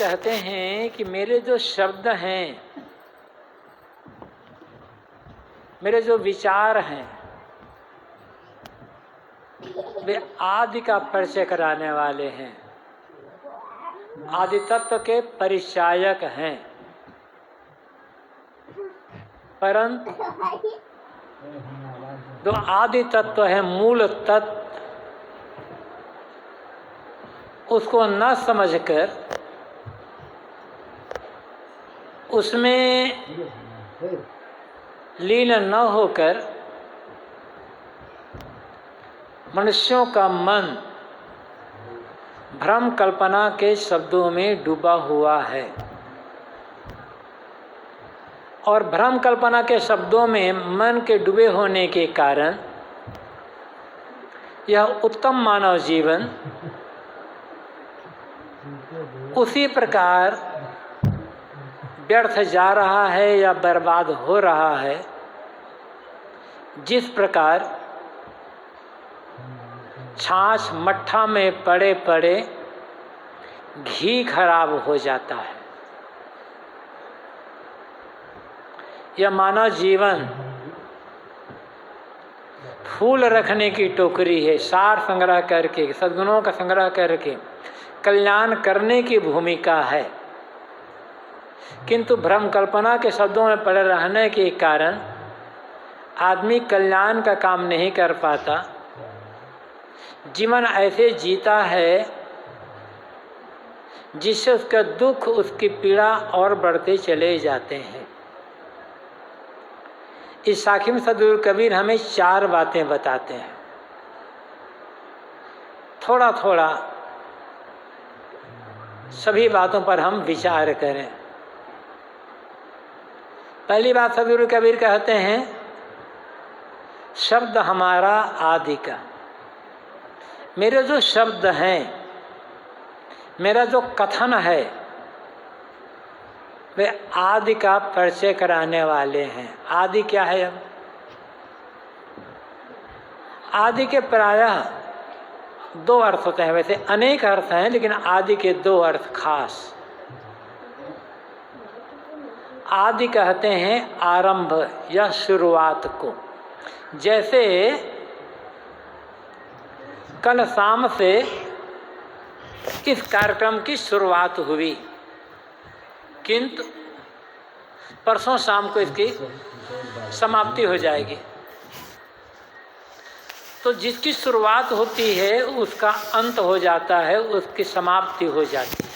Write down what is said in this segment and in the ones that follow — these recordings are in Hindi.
कहते हैं कि मेरे जो शब्द हैं, मेरे जो विचार हैं, वे आदि का परिचय कराने वाले हैं, आदि तत्व के परिचायक हैं। परंतु जो आदि तत्व है, मूल तत्व, उसको न समझकर उसमें लीन न होकर मनुष्यों का मन भ्रम कल्पना के शब्दों में डूबा हुआ है। और भ्रम कल्पना के शब्दों में मन के डूबे होने के कारण यह उत्तम मानव जीवन उसी प्रकार व्यर्थ जा रहा है या बर्बाद हो रहा है जिस प्रकार छाछ मट्ठा में पड़े पड़े घी खराब हो जाता है। यह मानव जीवन फूल रखने की टोकरी है, सार संग्रह करके, सद्गुणों का संग्रह करके कल्याण करने की भूमिका है। किंतु भ्रम कल्पना के शब्दों में पड़े रहने के कारण आदमी कल्याण का काम नहीं कर पाता। जीवन ऐसे जीता है जिससे उसका दुख, उसकी पीड़ा और बढ़ते चले जाते हैं। इस साखी में सद्गुरु कबीर हमें 4 बातें बताते हैं। थोड़ा थोड़ा सभी बातों पर हम विचार करें। पहली बात सद्गुरु कबीर कहते हैं, शब्द हमारा आदि का। मेरे जो शब्द हैं, मेरा जो कथन है, वे आदि का परिचय कराने वाले हैं। आदि क्या है? अब आदि के प्रायः 2 अर्थ होते हैं। वैसे अनेक अर्थ हैं, लेकिन आदि के 2 अर्थ खास। आदि कहते हैं आरंभ या शुरुआत को। जैसे कल शाम से इस कार्यक्रम की शुरुआत हुई, किंतु परसों शाम को इसकी समाप्ति हो जाएगी। तो जिसकी शुरुआत होती है उसका अंत हो जाता है, उसकी समाप्ति हो जाती है।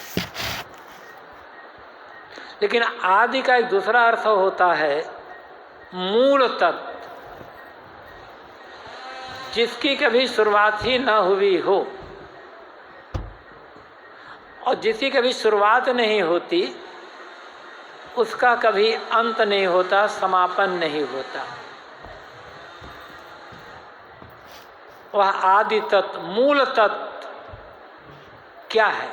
लेकिन आदि का एक दूसरा अर्थ होता है मूल तत्व, जिसकी कभी शुरुआत ही न हुई हो और जिसकी कभी शुरुआत नहीं होती उसका कभी अंत नहीं होता, समापन नहीं होता। वह आदि तत्व, मूल तत्व क्या है,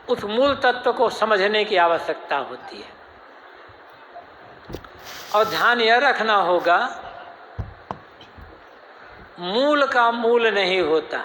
उस मूल तत्व को समझने की आवश्यकता होती है। और ध्यान यह रखना होगा, मूल का मूल नहीं होता।